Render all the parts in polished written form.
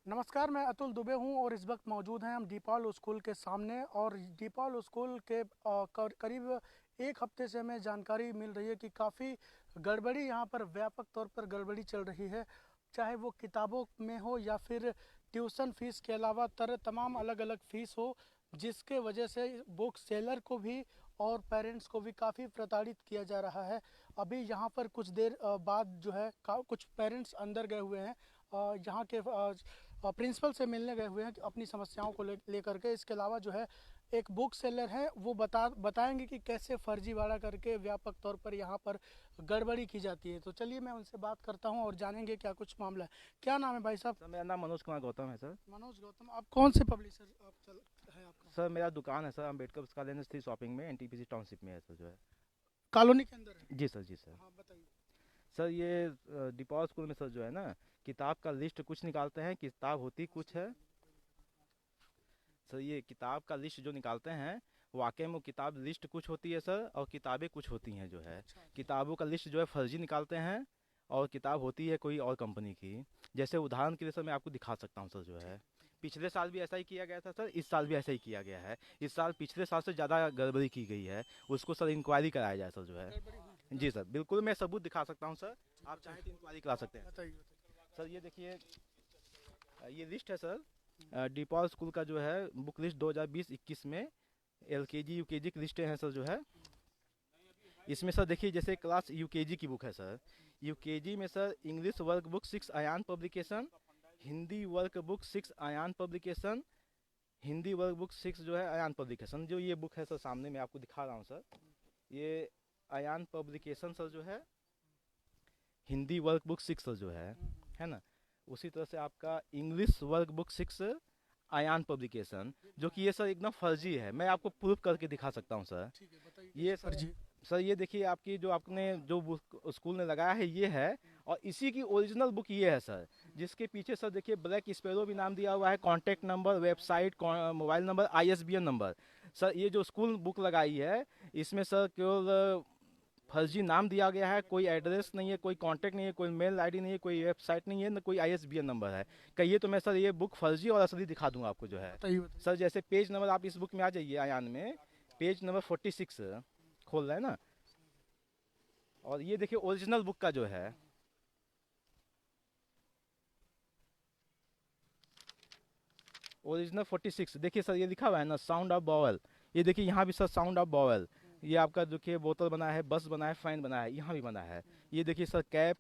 नमस्कार, मैं अतुल दुबे हूं और इस वक्त मौजूद हैं हम डीपॉल स्कूल के सामने। और डीपॉल स्कूल के करीब एक हफ्ते से हमें जानकारी मिल रही है कि काफ़ी गड़बड़ी यहाँ पर व्यापक तौर पर गड़बड़ी चल रही है, चाहे वो किताबों में हो या फिर ट्यूशन फीस के अलावा तमाम अलग अलग फ़ीस हो, जिसके वजह से बुक सेलर को भी और पेरेंट्स को भी काफ़ी प्रताड़ित किया जा रहा है। अभी यहाँ पर कुछ देर बाद जो है कुछ पेरेंट्स अंदर गए हुए हैं, यहाँ के प्रिंसिपल से मिलने गए हुए हैं कि अपनी समस्याओं को लेकर के। इसके अलावा जो है एक बुक सेलर है, वो बताएंगे कि कैसे फर्जीवाड़ा करके व्यापक तौर पर यहाँ पर गड़बड़ी की जाती है। तो चलिए मैं उनसे बात करता हूँ और जानेंगे क्या कुछ मामला है। क्या नाम है भाई साहब? सर मेरा नाम मनोज कुमार गौतम है सर। मनोज गौतम। आप कौन से पब्लिशर है आपका? सर मेरा दुकान है सर, अम्बेडकर पुस्तकालय स्थित शॉपिंग में एनटीपीसी टाउनशिप में है सर जो है। कॉलोनी के अंदर है? जी सर, जी सर। हाँ, बताइए। सर ये डिपॉल स्कूल में सर जो है ना, किताब का लिस्ट कुछ निकालते हैं, किताब होती कुछ है। सर ये किताब का लिस्ट जो निकालते हैं, वाकई में वो किताब लिस्ट कुछ होती है सर, और किताबें कुछ होती हैं जो है। अच्छा, अच्छा। किताबों का लिस्ट जो है फर्जी निकालते हैं, और किताब होती है कोई और कंपनी की। जैसे उदाहरण के लिए सर मैं आपको दिखा सकता हूँ सर जो है। पिछले साल भी ऐसा ही किया गया था सर, इस साल भी ऐसा ही किया गया है। इस साल पिछले साल से ज़्यादा गड़बड़ी की गई है, उसको सर इंक्वायरी कराया जाए सर जो है। गड़बड़ी हुई है? जी सर, बिल्कुल मैं सबूत दिखा सकता हूँ सर, आप चाहें तो इंक्वायरी करा सकते हैं। बताइए। सर ये देखिए, ये लिस्ट है सर, डिपॉल स्कूल का जो है बुक लिस्ट 2020-21 में एलकेजी यूकेजी की लिस्टें हैं सर जो है। इसमें सर देखिए, जैसे क्लास यूकेजी की बुक है सर, यूकेजी में sir English work book 6 Ayaan publication, Hindi work book 6 Ayaan publication, Hindi work book 6 जो है अयान पब्लिकेशन। जो ये बुक है सर सामने मैं आपको दिखा रहा हूँ सर, ये अयान पब्लिकेशन सर जो है, हिंदी वर्क बुक 6 सर जो है ना। उसी तरह से आपका English work book 6 Ayaan publication, जो कि ये सर एकदम फर्जी है। मैं आपको प्रूफ करके दिखा सकता हूँ सर। ठीक है, बताइए ये कैसे फर्जी? सर ये देखिए, आपकी जो आपने जो बुक स्कूल ने लगाया है ये है, और इसी की ओरिजिनल बुक ये है सर। जिसके पीछे सर देखिए ब्लैक स्पैरो भी नाम दिया हुआ है, contact number, website, mobile number, ISBN number. Sir ये जो स्कूल बुक लगाई है, इसमें सर केवल फर्जी नाम दिया गया है, कोई एड्रेस नहीं है, कोई कांटेक्ट नहीं है, कोई मेल आईडी नहीं है, कोई वेबसाइट नहीं है, न कोई आईएसबीएन नंबर है। कहिए तो मैं सर ये बुक फर्जी और असली दिखा दूंगा आपको जो है। बताइए। सर जैसे पेज नंबर, आप इस बुक में आ जाइए आयान में, पेज नंबर 46 खोल रहे हैं ना, और ये देखिए ओरिजिनल बुक का जो है, ओरिजिनल 46 देखिए सर, ये लिखा हुआ है ना साउंड ऑफ बॉवल। ये देखिए यहाँ भी सर साउंड ऑफ बॉवल। ये आपका देखिए बोतल बना है, बस बना है, फैन बना है, यहाँ भी बना है। ये देखिए सर कैप,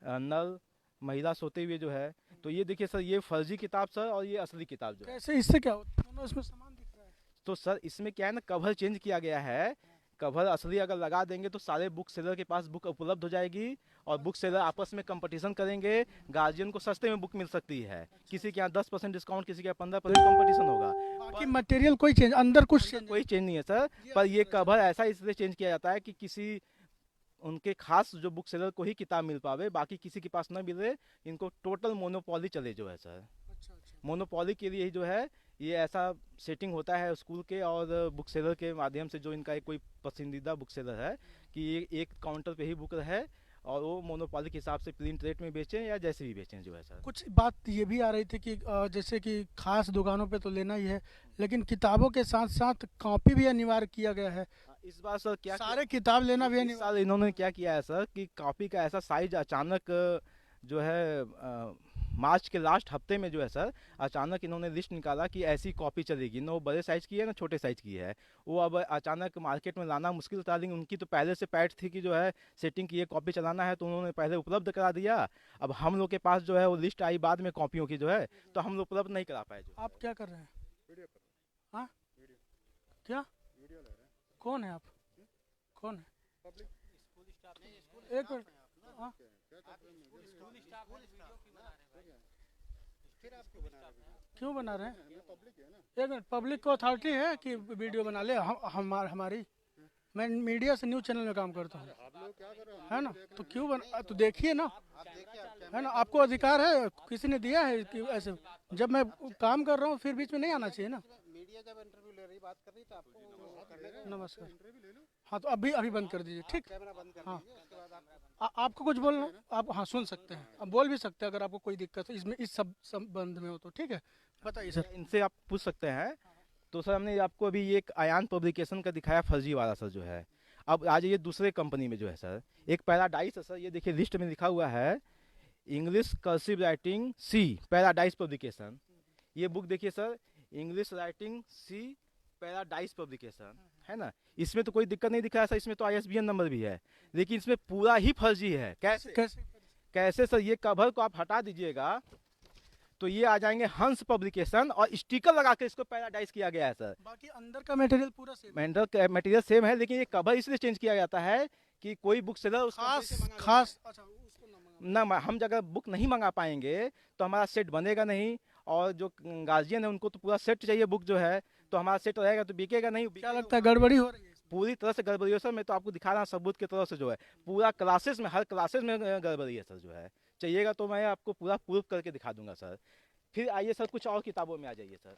नल, महिला सोते हुए जो है। तो ये देखिए सर, ये फर्जी किताब सर, और ये असली किताब जो है। कैसे, इससे क्या होता है? दोनों इसमें सामान दिख रहा है। तो सर इसमें क्या है ना, कवर चेंज किया गया है। कवर असली अगर लगा देंगे तो सारे बुक सेलर के पास बुक उपलब्ध हो जाएगी, और बुक सेलर आपस में कंपटीशन करेंगे। गार्जियन को सस्ते में बुक मिल सकती है, किसी के यहाँ 10% डिस्काउंट, किसी के यहाँ 15% कंपटीशन होगा। बाकी मटेरियल कोई चेंज, अंदर कुछ चेंज कोई चेंज नहीं है सर, पर ये कवर ऐसा इसलिए चेंज किया जाता है कि किसी उनके खास जो बुक सेलर को ही किताब मिल पावे, बाकी किसी के पास ना मिले। इनको टोटल मोनोपॉली चले जो है सर। अच्छा, अच्छा। मोनोपॉली के लिए ही जो है ये ऐसा सेटिंग होता है स्कूल के और बुक सेलर के माध्यम से, जो इनका एक कोई पसंदीदा बुक सेलर है कि ये एक काउंटर पे ही बुक है, और वो मोनोपॉली के हिसाब से प्रिंट रेट में बेचें या जैसे भी बेचें जो है सर। कुछ बात ये भी आ रही थी कि जैसे कि खास दुकानों पे तो लेना ही है, लेकिन किताबों के साथ साथ कॉपी भी अनिवार्य किया गया है। इस बार सर क्या सारे किताब लेना भी इस अनिवार्य। साल इन्होंने क्या किया है सर कि कॉपी का ऐसा साइज अचानक जो है, मार्च के लास्ट हफ्ते में जो है सर, अचानक इन्होंने लिस्ट निकाला कि ऐसी कॉपी चलेगी ना, वो बड़े साइज की है ना छोटे साइज की है। वो अब अचानक मार्केट में लाना मुश्किल था, लेकिन उनकी तो पहले से पैठ थी कि जो है सेटिंग की ये कॉपी चलाना है, तो उन्होंने पहले उपलब्ध करा दिया। अब हम लोग के पास जो है वो लिस्ट आई बाद में कॉपियों की जो है, तो हम लोग उपलब्ध नहीं करा पाए जो। आप क्या कर रहे हैं? हाँ, क्या? कौन है आप? कौन है? एक मिनट। हाँ, क्यों बना रहे हैं? एक मिनट, पब्लिक को अथॉरिटी है कि वीडियो बना ले? हमारी, मैं मीडिया से न्यूज़ चैनल में काम करता हूँ, है ना? तो क्यों तो देखिए ना, है ना? आपको अधिकार है, किसी ने दिया है कि ऐसे? जब मैं काम कर रहा हूँ फिर बीच में नहीं आना चाहिए ना। मीडिया जब इंटरव्यू ले रही बात कर रही तो आपको करने का नमस्कार। हाँ तो अभी अभी बंद कर दीजिए, ठीक। कैमरा बंद कर हाँ। दीजिए, उसके बाद आप आपको कुछ बोलना, आप हाँ सुन सकते हैं, आप बोल भी सकते हैं अगर आपको कोई दिक्कत है इसमें, इस सब संबंध में हो तो, ठीक है, बताइए सर। इनसे आप पूछ सकते हैं। तो सर हमने आपको अभी ये एक अयान पब्लिकेशन का दिखाया फर्जी वाला सर जो है। अब आज ये दूसरे कंपनी में जो है सर, एक पैराडाइज है सर, ये देखिए लिस्ट में लिखा हुआ है इंग्लिश कर्सिव राइटिंग सी पैराडाइज पब्लिकेशन। ये बुक देखिए सर, इंग्लिश राइटिंग सी पैराडाइज पब्लिकेशन, है ना। इसमें तो कोई दिक्कत नहीं दिखा है सर, इसमें तो ISBN नंबर भी है, लेकिन इसमें पूरा ही फर्जी है। कैसे कैसे? कैसे सर, ये कवर को आप हटा दीजिएगा तो ये आ जाएंगे हंस पब्लिकेशन और स्टिकर लगा के इसको पैराडाइज किया गया है सर। बाकी अंदर का मटेरियल पूरा सेम है। मेंटल मटेरियल सेम है, लेकिन ये कवर इसलिए चेंज किया जाता है कि कोई बुक सेलर उस कंपनी से खास मंगा खास अच्छा उसको ना मंगा। हम जगह बुक नहीं मंगा पाएंगे तो हमारा सेट बनेगा नहीं, और जो गार्जियन है उनको तो पूरा सेट चाहिए बुक जो है, तो हमारा सेट रहेगा तो बिकेगा नहीं। क्या लगता है गड़बड़ी हो रही है इसमें? पूरी तरह से गड़बड़ी है सर, मैं तो आपको दिखा रहा हूँ सबूत की तरफ से जो है, पूरा क्लासेस में, हर क्लासेस में गड़बड़ी है सर जो है। चाहिएगा तो मैं आपको पूरा प्रूफ करके दिखा दूंगा सर। फिर आइए सर कुछ और किताबों में आ जाइए सर।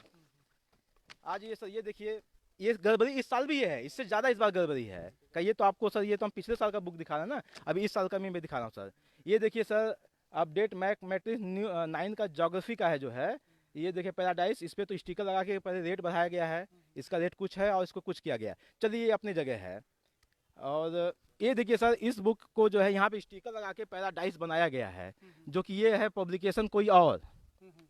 आ जाइए सर, ये देखिए, ये गड़बड़ी इस साल भी है, इससे ज़्यादा इस बार गड़बड़ी है। कहिए तो आपको सर, ये तो हम पिछले साल का बुक दिखा रहे हैं ना, अभी इस साल का मैं दिखा रहा हूँ सर। ये देखिए सर, अपडेट मैथमेटिक्स 9 का ज्योग्राफी का है जो है, ये देखिए पैराडाइज, इस पर तो स्टिकर लगा के पहले रेट बढ़ाया गया है, इसका रेट कुछ है और इसको कुछ किया गया। चलिए ये अपनी जगह है। और ये देखिए सर, इस बुक को जो है यहाँ पे स्टिकर लगा के पैराडाइज बनाया गया है, जो कि ये है पब्लिकेशन कोई और,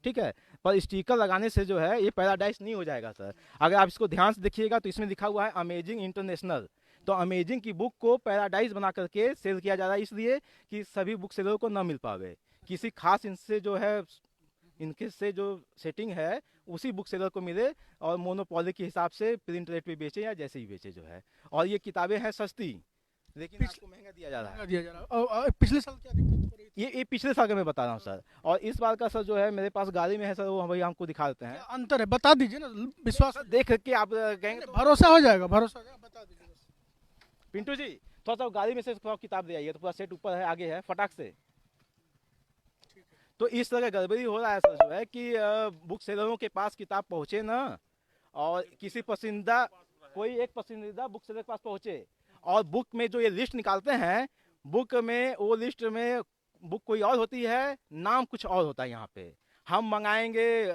ठीक है। पर स्टिकर लगाने से जो है ये पैराडाइज नहीं हो जाएगा सर। अगर आप इसको ध्यान से देखिएगा तो इसमें लिखा हुआ है अमेजिंग इंटरनेशनल। तो अमेजिंग की बुक को पैराडाइज बना करके सेल किया जा रहा है, इसलिए कि सभी बुक सेलरों को ना मिल पावे, किसी खास इनसे जो है, इनके से जो सेटिंग है उसी बुक सेलर को मिले, और मोनोपोली के हिसाब से प्रिंट रेट पे बेचे या जैसे ही बेचे जो है। और ये किताबें हैं सस्ती, लेकिन आपको महंगा दिया जा रहा है। दिया जा रहा है। और पिछले साल क्या दिक्कत हो रही थी? ये पिछले साल का मैं बता रहा हूँ सर, और इस बार का सर जो है मेरे पास गाड़ी में है सर, वो हम हमको दिखा देते हैं। क्या अंतर है बता दीजिए ना, विश्वास देख के आप कहेंगे तो। भरोसा हो जाएगा, भरोसा हो जाएगा, बता दीजिए बस। पिंटू जी थोड़ा सा गाड़ी में से थोड़ा किताब दे आइए, तो पूरा सेट ऊपर है, आगे है, फटाक से। तो इस तरह का गड़बड़ी हो रहा है सर जो है कि बुक सेलरों के पास किताब पहुंचे ना, और किसी पसंदीदा, कोई एक पसंदीदा बुक सेलर के पास पहुंचे, और बुक में जो ये लिस्ट निकालते हैं, बुक में वो लिस्ट में बुक कोई और होती है, नाम कुछ और होता है। यहाँ पे हम मंगाएंगे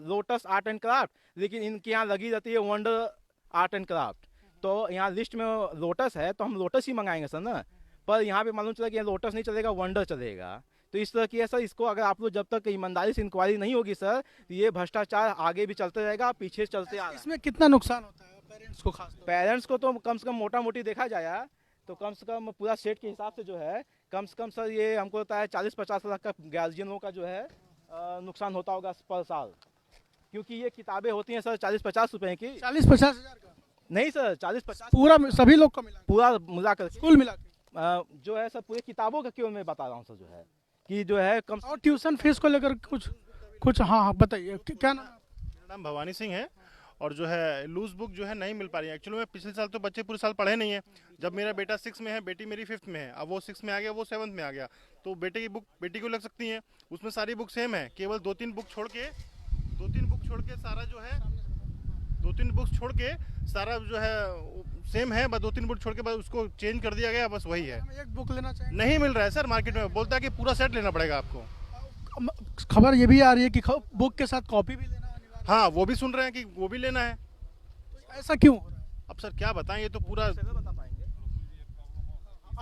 लोटस आर्ट एंड क्राफ्ट, लेकिन इनके यहाँ लगी रहती है वंडर आर्ट एंड क्राफ्ट। तो यहाँ लिस्ट में लोटस है तो हम लोटस ही मंगाएंगे सर ना, पर यहाँ पे मालूम चला कि लोटस नहीं चलेगा, वंडर चलेगा। तो इस तरह की है सर, इसको अगर आप लोग जब तक ईमानदारी से इंक्वायरी नहीं होगी सर, तो ये भ्रष्टाचार आगे भी चलते रहेगा, पीछे चलते आ रहा है। इसमें कितना नुकसान होता है पेरेंट्स को, खास पेरेंट्स को तो कम से कम मोटा मोटी देखा जाए तो कम से कम पूरा सेट के हिसाब से जो है, कम से कम सर ये हमको होता है 40-50 लाख का गार्जियनों का जो है नुकसान होता होगा पर साल, क्योंकि ये किताबें होती हैं सर 40-50 रुपए की। 40-50 हजार का नहीं सर, 40-50 पूरा सभी लोग का मिला, पूरा मिलाकर स्कूल मिला के। जो है सर, पूरी किताबों का क्यों मैं बता रहा हूँ सर जो है, कि जो है कम। और ट्यूशन फीस को लेकर कुछ कुछ हाँ बताइए, क्या नाम? मेरा नाम भवानी सिंह है। और जो है लूज बुक जो है नहीं मिल पा रही है। एक्चुअली में पिछले साल तो बच्चे पूरे साल पढ़े नहीं है। जब मेरा बेटा 6 में है, बेटी मेरी 5th में है, अब वो 6 में आ गया, वो 7th में आ गया, तो बेटे की बुक बेटी को लग सकती है। उसमें सारी बुक सेम है, केवल 2-3 बुक छोड़ के सारा जो है 2-3 बुक्स छोड़ के सारा जो है सेम है, बस 2-3 बुक छोड़ के बस उसको चेंज कर दिया गया, बस वही है। हम एक बुक लेना चाहिए, नहीं मिल रहा है सर मार्केट में, बोलता है कि पूरा सेट लेना पड़ेगा आपको। खबर ये भी आ रही है कि बुक के साथ कॉपी भी लेना अनिवार्य हाँ, वो भी सुन रहे हैं कि वो भी लेना है। है। ऐसा क्यों हो रहा है? अब सर क्या बताएं, ये तो पूरा आप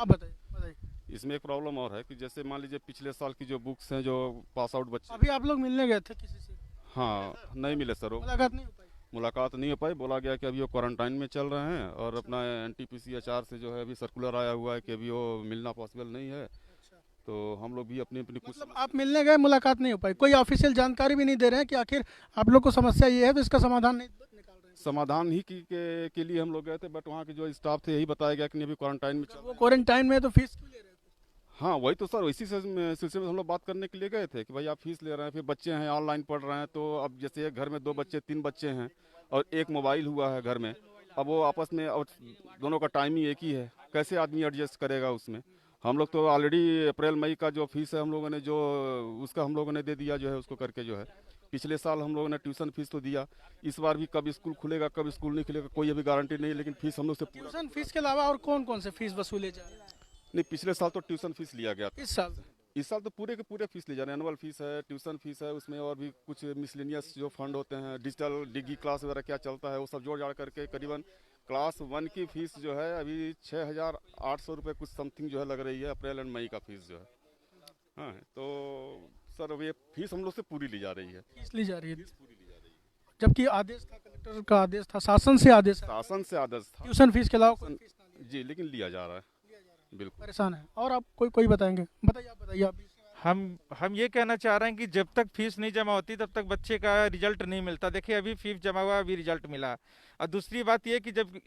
बताइए बताइए। इसमें एक प्रॉब्लम और है कि जैसे मान लीजिए पिछले साल की जो बुक्स हैं, जो पास आउट बच्चे, अभी आप लोग मिलने गए थे किसी से, हाँ नहीं मिले सर, वो मुलाकात नहीं हो पाई? मुलाकात नहीं हो पाई। बोला गया कि अभी वो क्वारंटाइन में चल रहे हैं, और अपना NTPC HR से जो है अभी सर्कुलर आया हुआ है कि अभी वो मिलना पॉसिबल नहीं है। तो हम लोग भी अपनी अपनी कुछ मतलब आप मिलने गए, मुलाकात नहीं हो पाई, कोई ऑफिशियल जानकारी भी नहीं दे रहे हैं कि आखिर आप लोग को समस्या ये है तो इसका समाधान नहीं निकाल रहे हैं? समाधान ही के लिए हम लोग गए थे, बट वहाँ के जो स्टाफ थे यही बताया गया कि नहीं अभी क्वारंटाइन में चल वो क्वारंटाइन में तो फीस क्यों ले रहे हैं? हाँ वही तो सर, इसी सिलसिले में हम लोग बात करने के लिए गए थे कि भाई आप फीस ले रहे हैं, फिर बच्चे हैं ऑनलाइन पढ़ रहे हैं, तो अब जैसे एक घर में 2 बच्चे 3 बच्चे हैं और एक मोबाइल हुआ है घर में, अब वो आपस में, और दोनों का टाइम ही एक ही है, कैसे आदमी एडजस्ट करेगा उसमें। हम लोग तो ऑलरेडी अप्रैल मई का जो फीस है हम लोगों ने जो उसका हम लोगों ने दे दिया जो है उसको करके जो है, पिछले साल हम लोगों ने ट्यूशन फीस तो दिया, इस बार भी कब स्कूल खुलेगा कब स्कूल नहीं खुलेगा कोई अभी गारंटी नहीं है, लेकिन फीस हम लोग से पूरा ट्यूशन फीस के अलावा और कौन कौन से फीस वसूले जा रहे हैं नहीं। पिछले साल तो ट्यूशन फीस लिया गया था, इस साल? इस साल तो पूरे के पूरे फीस ले जा रहे हैं। एनुअल फीस है, ट्यूशन फीस है, उसमें और भी कुछ मिसलेनियस जो फंड होते हैं, डिजिटल डिग्री क्लास वगैरह क्या चलता है वो सब जोड़ जाड़ करके करीबन क्लास 1 की फीस जो है अभी 6,800 रुपये कुछ समथिंग जो है लग रही है, अप्रैल एंड मई का फीस जो है। हाँ, तो सर अब ये फीस हम लोग से पूरी ली जा रही है। फीस ली जा रही है, जबकि आदेश था, कलेक्टर का आदेश था, शासन से आदेश है, शासन से आदेश था ट्यूशन फीस के अलावा कोई फीस ना ली। जी, लेकिन लिया जा रहा है बिल्कुल। परेशान है। और आप कोई बताएंगे? बताइए आप। हम ये कहना चाह रहे हैं कि जब तक फीस नहीं जमा होती तब तक बच्चे का रिजल्ट नहीं मिलता। देखिए अभी फीस जमा हुआ, अभी रिजल्ट मिला। और दूसरी बात ये कि जब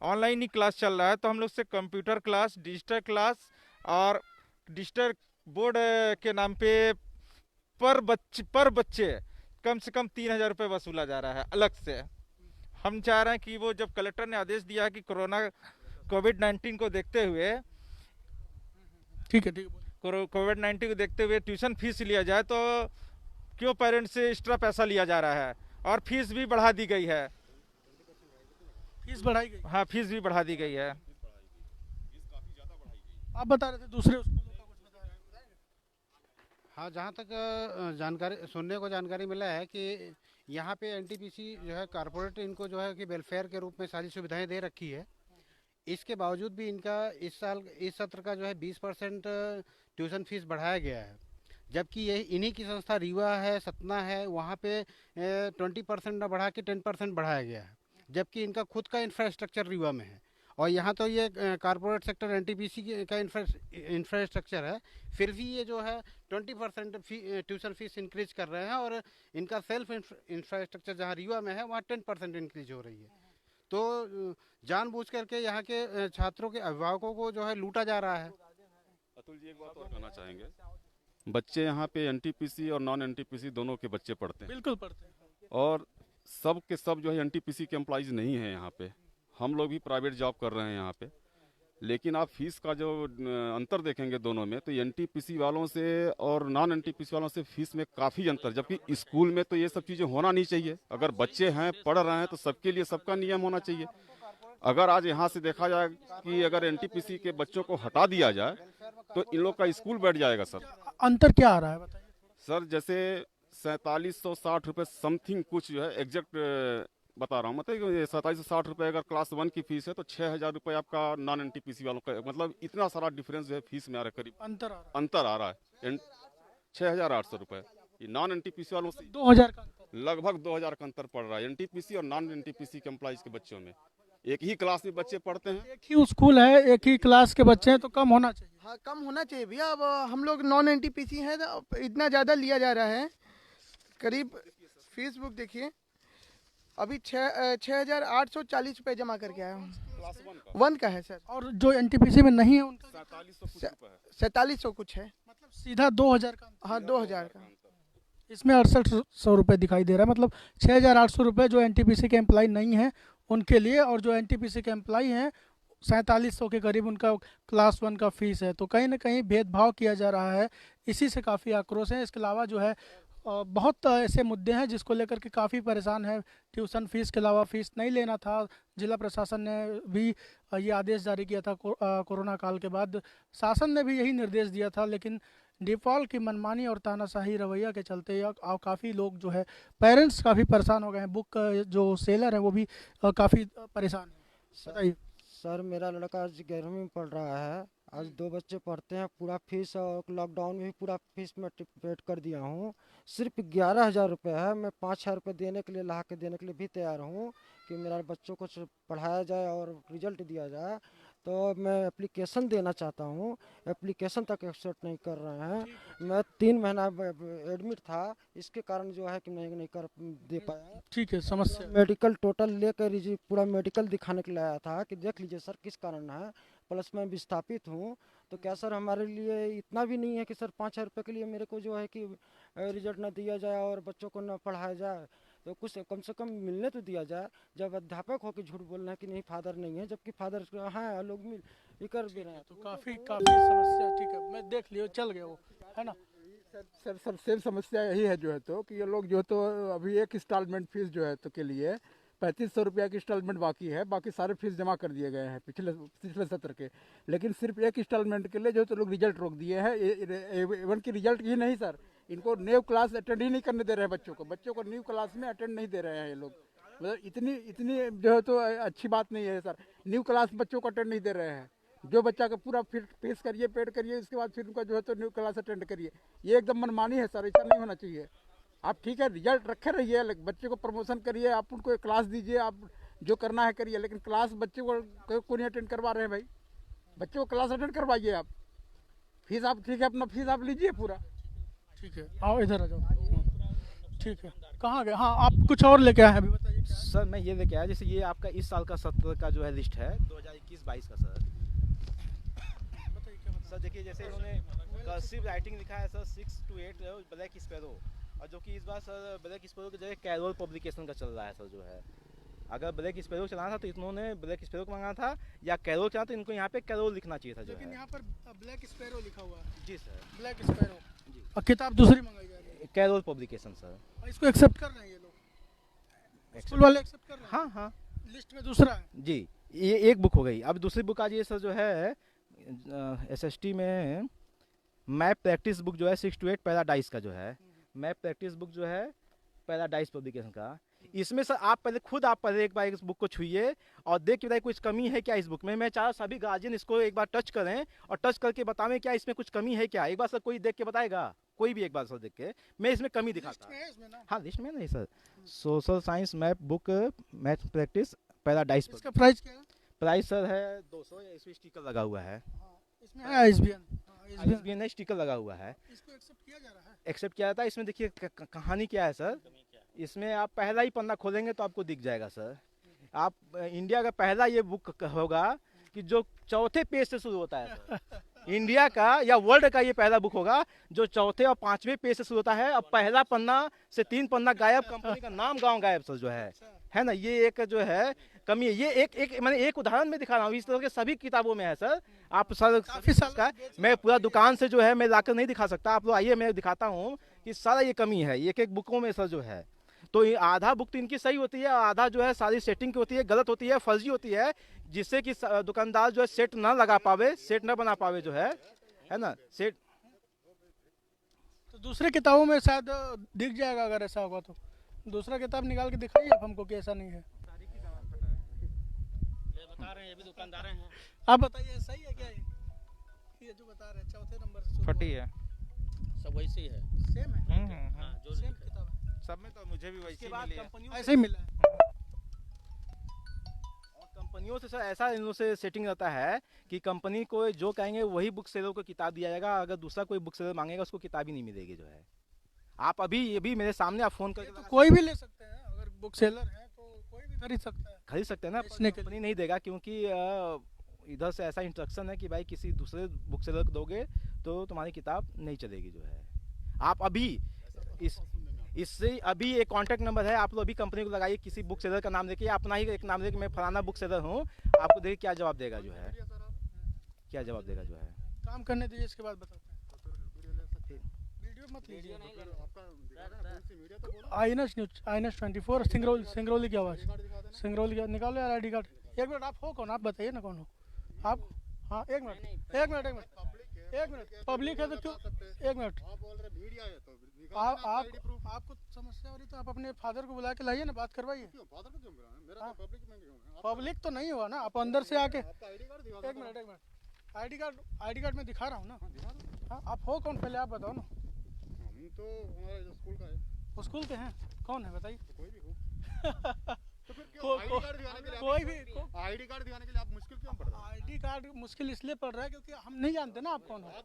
ऑनलाइन ही क्लास चल रहा है तो हम लोग से कंप्यूटर क्लास, डिजिटल क्लास और डिजिटल बोर्ड के नाम पे पर बच्चे कम से कम 3,000 रुपये वसूला जा रहा है अलग से। हम चाह रहे हैं कि वो जब कलेक्टर ने आदेश दिया कि कोविड-19 को देखते हुए ठीक है। कोविड-19 को देखते हुए ट्यूशन फीस लिया जाए, तो क्यों पेरेंट्स से एक्स्ट्रा पैसा लिया जा रहा है? और फीस भी बढ़ा दी गई है। फीस बढ़ाई गई? हाँ, फीस भी बढ़ा दी गई है। आप बता रहे थे दूसरे स्कूलों का कुछ बता रहे थे। हाँ, जहाँ तक जानकारी मिला है कि यहाँ पे एनटीपीसी जो है कारपोरेट इनको जो है कि वेलफेयर के रूप में सारी सुविधाएं दे रखी है। इसके बावजूद भी इनका इस सत्र का जो है 20% ट्यूशन फीस बढ़ाया गया है, जबकि ये इन्हीं की संस्था रीवा है, सतना है, वहाँ पे 20% ना बढ़ा के 10% बढ़ाया गया है, जबकि इनका खुद का इंफ्रास्ट्रक्चर रीवा में है। और यहाँ तो ये कारपोरेट सेक्टर एनटीपीसी का इंफ्रास्ट्रक्चर है, फिर भी ये जो है 20% ट्यूशन फीस इंक्रीज कर रहे हैं, और इनका सेल्फ इंफ्रास्ट्रक्चर जहाँ रीवा में है वहाँ 10% इंक्रीज हो रही है। तो जानबूझ करके यहाँ के छात्रों के अभिभावकों को जो है लूटा जा रहा है। अतुल जी, एक बात और कहना चाहेंगे, बच्चे यहाँ पे एनटीपीसी और नॉन एनटीपीसी दोनों के बच्चे पढ़ते हैं, बिल्कुल पढ़ते हैं, और सब के सब जो है एनटीपीसी के एम्प्लॉइज नहीं है यहाँ पे। हम लोग भी प्राइवेट जॉब कर रहे हैं यहाँ पे, लेकिन आप फीस का जो अंतर देखेंगे दोनों में, तो एनटीपीसी वालों से और नॉन एनटीपीसी वालों से फीस में काफ़ी अंतर, जबकि स्कूल में तो ये सब चीज़ें होना नहीं चाहिए। अगर बच्चे हैं, पढ़ रहे हैं, तो सबके लिए सबका नियम होना चाहिए। अगर आज यहाँ से देखा जाए कि अगर एनटीपीसी के बच्चों को हटा दिया जाए तो इन लोग का स्कूल बैठ जाएगा। सर अंतर क्या आ रहा है बताइए? सर जैसे 4760 रुपये समथिंग कुछ जो है एग्जैक्ट बता रहा हूँ, मतलब 4760 रुपये अगर क्लास 1 की फीस है तो 6,000 रुपये आपका नॉन एनटीपीसी वालों का, मतलब इतना सारा डिफरेंस जो है फीस में आ रहा है, करीब अंतर आ रहा है 6,800 रुपये। ये नॉन एनटीपीसी वालों से 2,000 का लगभग 2,000 का अंतर पड़ रहा है एनटीपीसी और नॉन एनटीपीसी के एम्प्लॉइज के बच्चों में। एक ही क्लास में बच्चे पढ़ते हैं, एक ही स्कूल है, एक ही क्लास के बच्चे हैं, तो कम होना चाहिए। हाँ, कम होना चाहिए भैया। अब हम लोग नॉन एनटीपीसी हैं तो इतना ज़्यादा लिया जा रहा है। करीब फीस बुक देखिए, अभी 6,840 रुपये जमा करके आया हूँ। क्लास 1 का है सर, और जो एनटीपीसी में नहीं है उनका 4700 कुछ है, मतलब सीधा 2,000 का। हाँ 2,000 का। इसमें 6800 रुपये दिखाई दे रहा है, मतलब 6,800 रुपये जो एनटीपीसी के एम्प्लॉय नहीं है उनके लिए, और जो एनटीपीसी के एम्प्लॉय हैं 4700 के करीब उनका क्लास 1 का फीस है। तो कहीं ना कहीं भेदभाव किया जा रहा है, इसी से काफ़ी आक्रोश है। इसके अलावा जो है बहुत ऐसे मुद्दे हैं जिसको लेकर के काफ़ी परेशान है। ट्यूशन फीस के अलावा फीस नहीं लेना था, जिला प्रशासन ने भी ये आदेश जारी किया था कोरोना काल के बाद। शासन ने भी यही निर्देश दिया था, लेकिन डिफ़ॉल्ट की मनमानी और तानाशाही रवैया के चलते काफ़ी लोग जो है, पेरेंट्स काफ़ी परेशान हो गए हैं। बुक जो सेलर है वो भी काफ़ी परेशान है। बताइए सर, मेरा लड़का आज 11वीं में पढ़ रहा है। आज 2 बच्चे पढ़ते हैं। पूरा फीस और लॉकडाउन में भी पूरा फीस मैं पेड कर दिया हूँ। सिर्फ 11,000 रुपये है। मैं 5,000 रुपये देने के लिए, ला के देने के लिए भी तैयार हूँ कि मेरा बच्चों को पढ़ाया जाए और रिजल्ट दिया जाए। तो मैं एप्लीकेशन देना चाहता हूँ, एप्लीकेशन तक एक्सेप्ट नहीं कर रहे हैं। मैं 3 महीना एडमिट था, इसके कारण जो है कि मैं नहीं कर दे पाया। ठीक है, समस्या मेडिकल टोटल लेकर पूरा मेडिकल दिखाने के लिए आया था कि देख लीजिए सर किस कारण है, प्लस मैं विस्थापित हूँ। तो क्या सर हमारे लिए इतना भी नहीं है कि सर 5,000 रुपये के लिए मेरे को जो है कि रिजल्ट ना दिया जाए और बच्चों को ना पढ़ाया जाए? तो कुछ कम से कम मिलने तो दिया जाए। जब अध्यापक हो के झूठ बोलना है कि नहीं फादर नहीं है, जबकि फादर हैं, लोग मिल कर भी रहे हैं। तो काफ़ी समस्या। ठीक है, मैं देख लियो, चल गया वो, है ना। सर सेम समस्या यही है जो है तो कि ये लोग जो है तो अभी एक इंस्टॉलमेंट फीस जो है तो के लिए 3500 रुपया की इंस्टॉलमेंट बाकी है, बाकी सारे फीस जमा कर दिए गए हैं पिछले सत्र के। लेकिन सिर्फ एक इंस्टॉलमेंट के लिए जो है तो लोग रिजल्ट रोक दिए हैं। इवन की रिजल्ट ही नहीं सर, इनको न्यू क्लास अटेंड ही नहीं करने दे रहे हैं बच्चों को न्यू क्लास में अटेंड नहीं दे रहे हैं ये लोग। मतलब इतनी जो है तो अच्छी बात नहीं है सर, न्यू क्लास बच्चों को अटेंड नहीं दे रहे हैं। जो बच्चा का पूरा फिर फीस करिए, पेड करिए, उसके बाद फिर उनका जो है तो न्यू क्लास अटेंड करिए। ये एकदम मनमानी है सर, ऐसा नहीं होना चाहिए। आप ठीक है रिजल्ट रखे रहिए, बच्चे को प्रमोशन करिए, आप उनको क्लास दीजिए, आप जो करना है करिए, लेकिन क्लास बच्चे को नहीं अटेंड करवा रहे हैं भाई। बच्चे को क्लास अटेंड करवाइए आप, फीस आप ठीक है अपना फीस आप लीजिए पूरा। ठीक है, आओ इधर आ जाओ। ठीक है, कहाँ गए? हाँ, आप कुछ और लेके आए हैं, अभी बताइए। सर मैं ये लेके आया, जैसे ये आपका इस साल का सत्र का जो है लिस्ट है 2021-22 का सर। सर देखिए जैसे इन्होंने कर्सिव राइटिंग लिखा है सर 6 to 8 ब्लैक स्पैरो, और जो कि इस बार सर ब्लैक स्पैरो की जगह कैरोल पब्लिकेशन का चल रहा है सर जो है। अगर ब्लैक स्पैरो चलाना था तो इन्होंने ब्लैक स्पैरो को मांगा था, या कैरोल चलाना तो इनको यहाँ पे कैरोल लिखना चाहिए था जो लेकिन है। यहाँ पर ब्लैक स्पैरो लिखा हुआ है। जी सर, ब्लैक स्पैरो जी, और किताब दूसरी मंगाई जा रही है, कैरोल पब्लिकेशन सर। और इसको एक्सेप्ट कर रहे हैं ये लोग, स्कूल वाले एक्सेप्ट कर रहे हैं। हाँ हाँ, लिस्ट में दूसरा है जी, ये एक बुक हो गई। अब दूसरी बुक आज ये सर जो है SST में मैप प्रैक्टिस बुक जो है 6 to 8 पैराडाइज का जो है, मैप प्रैक्टिस बुक जो है पैराडाइज पब्लिकेशन का। इसमें सर आप पहले एक बार इस बुक को छुइए और देख के बताइए कुछ कमी है क्या इस बुक में। मैं चाह सभी गार्जियन इसको एक बार टच करें और टच करके बतावें क्या इसमें कुछ कमी है क्या। एक बार सर कोई देख के बताएगा, कोई भी एक बार सर देख के, मैं इसमें कमी दिखाता हूँ। हाँ लिस्ट में नहीं sir, social science map book math practice paradise. इसका प्राइस क्या है? प्राइस सर है 200, इसमें स्टिकर लगा हुआ है। इसमें है ISBN में स्टिकर लगा हुआ है। इसको एक्सेप्ट किया जा रहा है? एक्सेप्ट किया जाता है। इसमें देखिए कहानी क्या है सर, इसमें आप पहला ही पन्ना खोलेंगे तो आपको दिख जाएगा सर। आप इंडिया का पहला ये बुक होगा कि जो चौथे पेज से शुरू होता है सर। इंडिया का या वर्ल्ड का ये पहला बुक होगा जो चौथे और 5वें पेज से शुरू होता है। अब पहला पन्ना से 3 पन्ना गायब, कंपनी का नाम गाँव गायब सर जो है ना। ये एक जो है कमी है। ये एक मैंने एक उदाहरण में दिखा रहा हूँ, इस तरह के सभी किताबों में है सर। आप सर काफी साल का मैं पूरा दुकान से जो है मैं लाकर नहीं दिखा सकता, आप लोग आइए मैं दिखाता हूँ कि सारा ये कमी है एक एक बुकों में सर जो है। तो ये आधा बुक तो इनकी सही होती है, आधा जो है सारी सेटिंग की होती है, गलत होती है, फर्जी होती है, जिससे कि दुकानदार जो है सेट ना लगा पावे, सेट ना बना पावे जो है ना सेट। तो दूसरे किताबों में शायद दिख जाएगा, अगर ऐसा होगा तो दूसरा किताब निकाल के दिखाइए आप हमको कि ऐसा नहीं है। बता रहे हैं, ये भी दुकानदार हैं। आप बताइए सही है क्या ये जो बता रहे हैं चौथे नंबर से फटी है, सब वैसे ही है, सेम है। हाँ, जो सेम किताब है, सब में तो मुझे भी वैसे ही मिली है। ऐसे ही मिला है। और कंपनियों से सर ऐसा इन लोगों से सेटिंग रहता है कि कंपनी को जो कहेंगे वही बुक सेलर को किताब दिया जाएगा। अगर दूसरा कोई बुक सेलर मांगेगा उसको किताब ही नहीं मिलेगी जो है। आप अभी मेरे सामने आप फोन करके तो कोई भी ले सकते हैं, अगर बुक सेलर है तो कोई भी खरीद सकता है ना, कंपनी नहीं देगा क्योंकि इधर से ऐसा इंस्ट्रक्शन है कि भाई किसी दूसरे बुक सेलर को दोगे तो तुम्हारी किताब नहीं चलेगी जो है। आप अभी इससे अभी एक कांटेक्ट नंबर है, आप लोग अभी कंपनी को लगाइए, किसी बुक सेलर का नाम लेके, अपना ही एक नाम लेके मैं फलाना बुक सेलर हूँ, आपको देखिए क्या जवाब देगा जो है, क्या जवाब देगा जो है। काम करने दीजिए, इसके बाद बताते हैं। वीडियो मत लीजिए। आईएनएस न्यूज, आईएनएस 24 सिंगरौली की आवाज़, सिंगरौली का निकालो यार ID कार्ड। एक मिनट, आप हो कौन? आप बताइए ना कौन हो आप। हाँ एक मिनट पब्लिक है तो क्यों? एक मिनट, आपको समस्या हो रही तो आप अपने फादर को बुला के लाइए ना, बात करवाइए। पब्लिक तो नहीं हुआ ना, आप अंदर से आके। एक मिनट ID कार्ड मैं दिखा रहा हूँ ना। हाँ आप हो कौन, पहले आप बताओ ना। हम तो हमारे स्कूल का है। स्कूल के हैं? कौन है बताइए। कोई भी हो। तो फिर क्यों ID कार्ड दिखाने के लिए कोई भी ID कार्ड दिखाने के लिए आप मुश्किल क्यों पड़ रहे हैं? ID कार्ड मुश्किल इसलिए पड़ रहा है क्योंकि हम नहीं जानते ना आप कौन हो। आप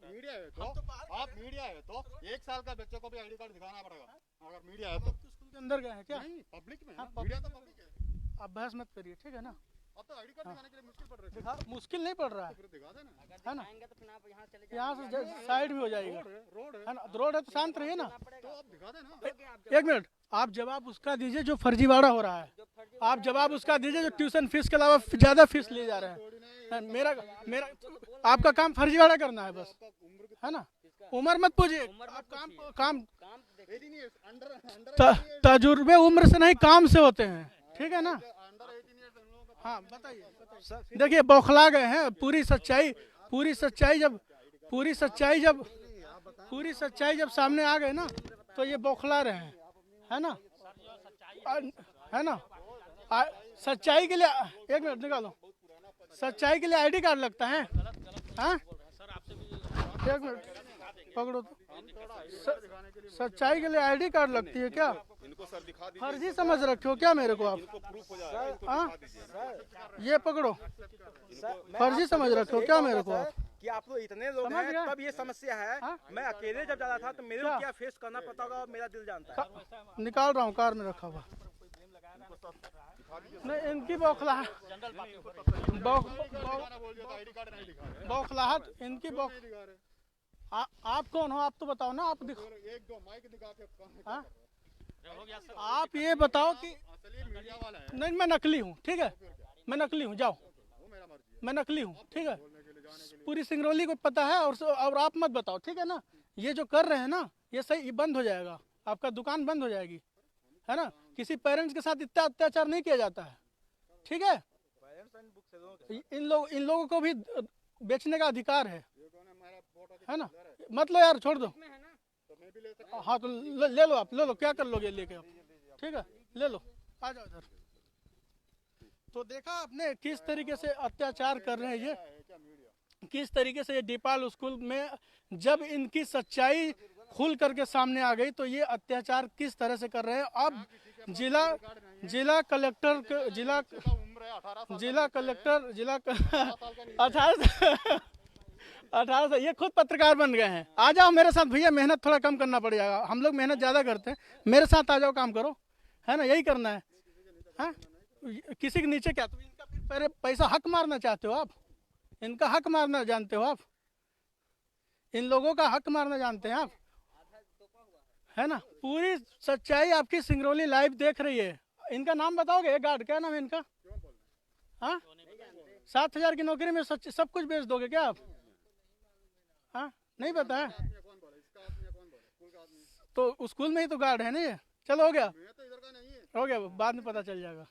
मीडिया है तो 1 साल का बच्चे को भी ID कार्ड दिखाना पड़ेगा अगर मीडिया है तो। स्कूल के अंदर गए हैं क्या? नहीं, पब्लिक में। हाँ, मीडिया तो पब्लिक है। आप बहस मत करिए, ठीक है ना। अब तो ID कार्ड दिखाने के लिए मुश्किल पड़ रहा है। दिखा, मुश्किल नहीं पड़ रहा है, फिर दिखा देना, है ना। तो फिर आप यहाँ चले यहाँ से साइड भी हो जाएगा, है ना। रोड है तो शांत रहिए ना। तो आप दिखा देना। एक मिनट, आप जवाब उसका दीजिए जो फर्जीवाड़ा हो रहा है। आप जवाब उसका दीजिए जो ट्यूशन फीस के अलावा ज्यादा फीस लिए जा रहे हैं। मेरा आपका काम फर्जीवाड़ा करना है बस, है ना। उम्र मत पूछिए, आप काम तजुर्बे उम्र से नहीं काम से होते हैं, ठीक है ना। हाँ बताइए। देखिए बौखला गए हैं, पूरी सच्चाई जब सामने आ गए ना तो ये बौखला रहे हैं, है ना, है ना। सच्चाई के लिए एक मिनट निकालो, सच्चाई के लिए आईडी कार्ड लगता है, हाँ एक मिनट पकड़ो तो। सच्चाई के लिए आईडी कार्ड लगती है क्या? फर्जी समझ रखे हो क्या मेरे को आप? हाँ ये पकड़ो, फर्जी समझ रखे हो क्या मेरे को आप? कि आप लोग इतने लोग हैं तब ये समस्या है। मैं अकेले जब जा रहा था तो मेरे को क्या फेस करना पड़ता होगा, मेरा दिल जानता है। निकाल रहा हूँ, कार में रखा हुआ। नहीं इनकी बौखलाहट इनकी आप कौन हो? आप तो बताओ ना, आप दिखो। हाँ? आप ये बताओ कि नहीं मैं नकली हूँ, ठीक है, मैं नकली हूँ, जाओ मैं नकली हूँ, ठीक है, पूरी सिंगरौली को पता है। और आप मत बताओ, ठीक है ना। ये जो कर रहे हैं ना ये सही, ये बंद हो जाएगा, आपका दुकान बंद हो जाएगी, है ना। किसी पेरेंट्स के साथ इतना अत्याचार नहीं किया जाता है, ठीक है। इन लोगों को भी बेचने का अधिकार है ना। मत लो यार, छोड़ दो। हाँ तो ले लो आप, ले लो, क्या कर लोगे लेके आप, ठीक है ले लो, आ जाओ इधर। तो देखा आपने किस तरीके से अत्याचार कर रहे हैं ये, किस तरीके से ये डीपाल स्कूल में जब इनकी सच्चाई खुल करके सामने आ गई तो ये अत्याचार किस तरह से कर रहे हैं। अब जिला कलेक्टर 18 से ये खुद पत्रकार बन गए हैं। आ जाओ मेरे साथ भैया, मेहनत थोड़ा कम करना पड़ जाएगा, हम लोग मेहनत ज़्यादा करते हैं, मेरे साथ आ जाओ, काम करो, है ना, यही करना है। हाँ किसी के नीचे क्या, तो इनका फिर पैसा हक मारना चाहते हो आप? इनका हक मारना जानते हो आप? इन लोगों का हक मारना जानते हैं आप, है ना। पूरी सच्चाई आपकी सिंगरौली लाइव देख रही है। इनका नाम बताओगे? एक गार्ड, क्या नाम है इनका? हाँ 7,000 की नौकरी में सब कुछ बेच दोगे क्या आप? हाँ नहीं पता है तो स्कूल में ही तो गार्ड है ना ये। चलो हो गया, बाद में पता चल जाएगा।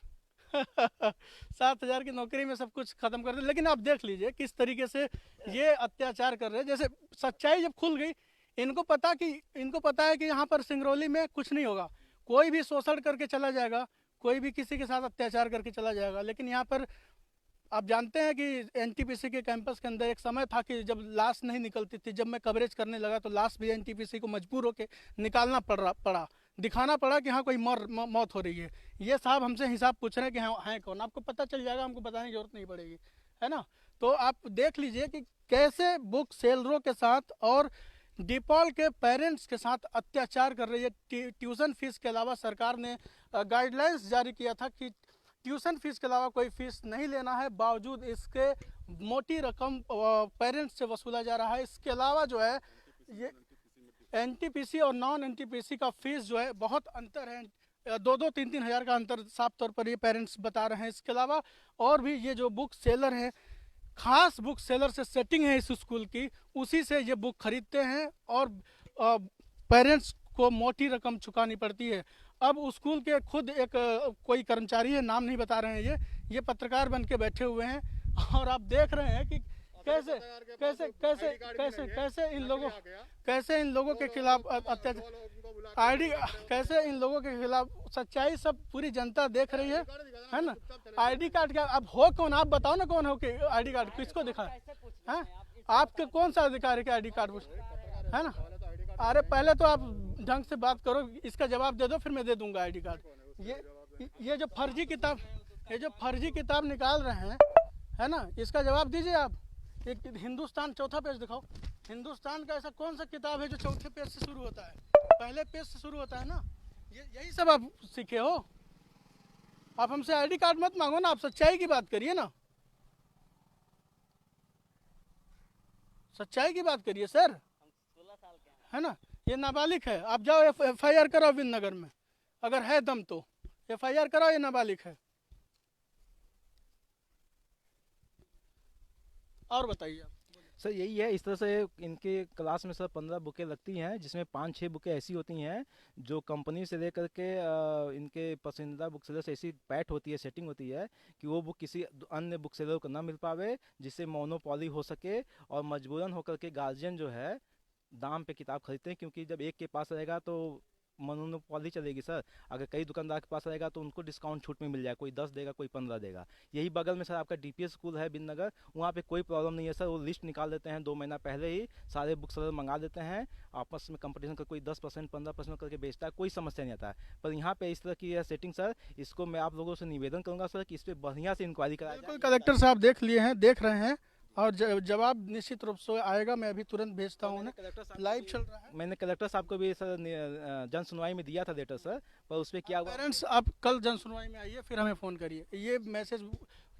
7,000 की नौकरी में सब कुछ खत्म कर दे। लेकिन आप देख लीजिए किस तरीके से ये अत्याचार कर रहे हैं। जैसे सच्चाई जब खुल गई, इनको पता है कि यहाँ पर सिंगरौली में कुछ नहीं होगा, कोई भी शोषण करके चला जाएगा, कोई भी किसी के साथ अत्याचार करके चला जाएगा। लेकिन यहाँ पर आप जानते हैं कि एनटीपीसी के कैंपस के अंदर एक समय था कि जब लाश नहीं निकलती थी। जब मैं कवरेज करने लगा तो लाश भी एनटीपीसी को मजबूर होकर निकालना पड़ा, दिखाना पड़ा कि हाँ कोई मौत हो रही है। ये साहब हमसे हिसाब पूछ रहे हैं कि हाँ हैं कौन, आपको पता चल जाएगा, हमको बताने की जरूरत नहीं पड़ेगी, है ना। तो आप देख लीजिए कि कैसे बुक सेलरों के साथ और डीपाल के पेरेंट्स के साथ अत्याचार कर रही है। ट्यूशन फीस के अलावा सरकार ने गाइडलाइंस जारी किया था कि ट्यूशन फीस के अलावा कोई फीस नहीं लेना है, बावजूद इसके मोटी रकम पेरेंट्स से वसूला जा रहा है। इसके अलावा जो है ये एनटीपीसी और नॉन एनटीपीसी का फीस जो है बहुत अंतर है, 2-3 हज़ार का अंतर साफ तौर पर ये पेरेंट्स बता रहे हैं। इसके अलावा और भी ये जो बुक सेलर हैं, खास बुक सेलर से सेटिंग है इस स्कूल की, उसी से ये बुक खरीदते हैं और पेरेंट्स को मोटी रकम चुकानी पड़ती है। अब स्कूल के खुद एक कोई कर्मचारी है, नाम नहीं बता रहे हैं, ये पत्रकार बन के बैठे हुए हैं और आप देख रहे हैं कि कैसे इन लोगों के खिलाफ अत्याचार, आईडी कैसे इन लोगों के खिलाफ सच्चाई सब पूरी जनता देख रही है ना। आईडी कार्ड क्या, अब हो कौन, आप बताओ ना कौन हो कि आईडी कार्ड किसको दिखाए हैं? आपके कौन सा अधिकार है कि आईडी कार्ड है ना। अरे पहले तो आप ढंग से बात करो, इसका जवाब दे दो, फिर मैं दे दूंगा आईडी कार्ड। ये जो फर्जी किताब निकाल रहे हैं, है ना, इसका जवाब दीजिए आप। एक हिंदुस्तान चौथा पेज दिखाओ। हिंदुस्तान का ऐसा कौन सा किताब है जो चौथे पेज से शुरू होता है? पहले पेज से शुरू होता है ना। यही सब आप सीखे हो। आप हमसे आईडी कार्ड मत मांगो ना, आप सच्चाई की बात करिए ना, सच्चाई की बात करिए सर, है ना। ये नाबालिग है, आप जाओ FIR कराओ विननगर में, अगर है दम तो FIR कराओ, ये नाबालिग है। और बताइए आप। सर यही है, इस तरह से इनके क्लास में सर 15 बुकें लगती हैं, जिसमें 5-6 बुकें ऐसी होती हैं जो कंपनी से लेकर के इनके पसंदीदा बुक सेलर से ऐसी पैट होती है, सेटिंग होती है कि वो बुक किसी अन्य बुक सेलर को ना मिल पावे, जिससे मोनोपॉली हो सके और मजबूरन होकर के गार्जियन जो है दाम पे किताब खरीदते हैं, क्योंकि जब एक के पास रहेगा तो मोनोपॉली चलेगी सर। अगर कई दुकानदार के पास रहेगा तो उनको डिस्काउंट छूट में मिल जाए, कोई 10 देगा, कोई 15 देगा। यही बगल में सर आपका डीपीएस स्कूल है बिननगर, वहाँ पे कोई प्रॉब्लम नहीं है सर, वो लिस्ट निकाल देते हैं 2 महीना पहले ही, सारे बुक सेलर मंगा देते हैं, आपस में कंपटीशन कर कोई 10% 15% करके बेचता है, कोई समस्या नहीं आता है। पर यहाँ पे इस तरह की सेटिंग सर, इसको मैं आप लोगों से निवेदन करूँगा सर कि इस पर बढ़िया से इंक्वायरी कराया जाए। कलेक्टर साहब देख लिए हैं, देख रहे हैं, और जवाब निश्चित रूप से आएगा। मैं अभी तुरंत भेजता हूँ, लाइव चल रहा है। मैंने कलेक्टर साहब को भी सर जन सुनवाई में दिया था लेटर सर, पर उस पर क्या हुआ। पेरेंट्स आप कल जन सुनवाई में आइए, फिर हमें फ़ोन करिए। ये मैसेज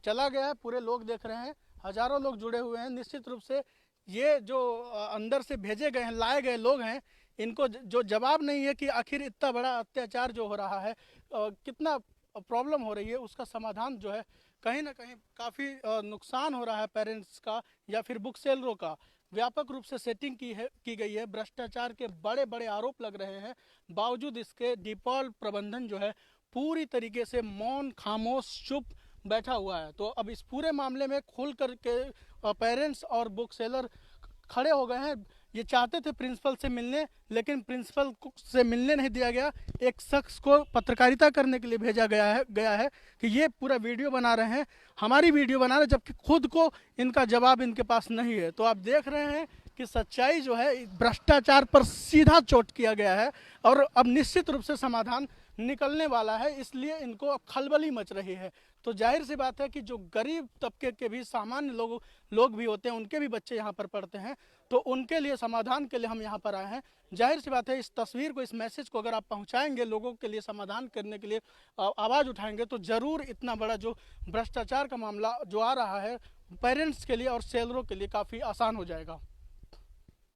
चला गया है, पूरे लोग देख रहे हैं, हजारों लोग जुड़े हुए हैं। निश्चित रूप से ये जो अंदर से भेजे गए हैं, लाए गए लोग हैं, इनको जो जवाब नहीं है कि आखिर इतना बड़ा अत्याचार जो हो रहा है, कितना प्रॉब्लम हो रही है, उसका समाधान जो है कहीं ना कहीं काफ़ी नुकसान हो रहा है पेरेंट्स का या फिर बुक सेलरों का। व्यापक रूप से सेटिंग की गई है, भ्रष्टाचार के बड़े बड़े आरोप लग रहे हैं, बावजूद इसके डीपॉल प्रबंधन जो है पूरी तरीके से मौन, खामोश, चुप बैठा हुआ है। तो अब इस पूरे मामले में खुल करके पेरेंट्स और बुक सेलर खड़े हो गए हैं। ये चाहते थे प्रिंसिपल से मिलने, लेकिन प्रिंसिपल से मिलने नहीं दिया गया। एक शख्स को पत्रकारिता करने के लिए भेजा गया है कि ये पूरा वीडियो बना रहे हैं, हमारी वीडियो बना रहे हैं, जबकि खुद को इनका जवाब इनके पास नहीं है। तो आप देख रहे हैं कि सच्चाई जो है, भ्रष्टाचार पर सीधा चोट किया गया है और अब निश्चित रूप से समाधान निकलने वाला है, इसलिए इनको अब खलबली मच रही है। तो जाहिर सी बात है कि जो गरीब तबके के भी सामान्य लोग भी होते हैं, उनके भी बच्चे यहाँ पर पढ़ते हैं, तो उनके लिए समाधान के लिए हम यहाँ पर आए हैं। जाहिर सी बात है, इस तस्वीर को, इस मैसेज को अगर आप पहुँचाएंगे, लोगों के लिए समाधान करने के लिए आवाज़ उठाएंगे, तो ज़रूर इतना बड़ा जो भ्रष्टाचार का मामला जो आ रहा है पेरेंट्स के लिए और सेलरों के लिए काफ़ी आसान हो जाएगा।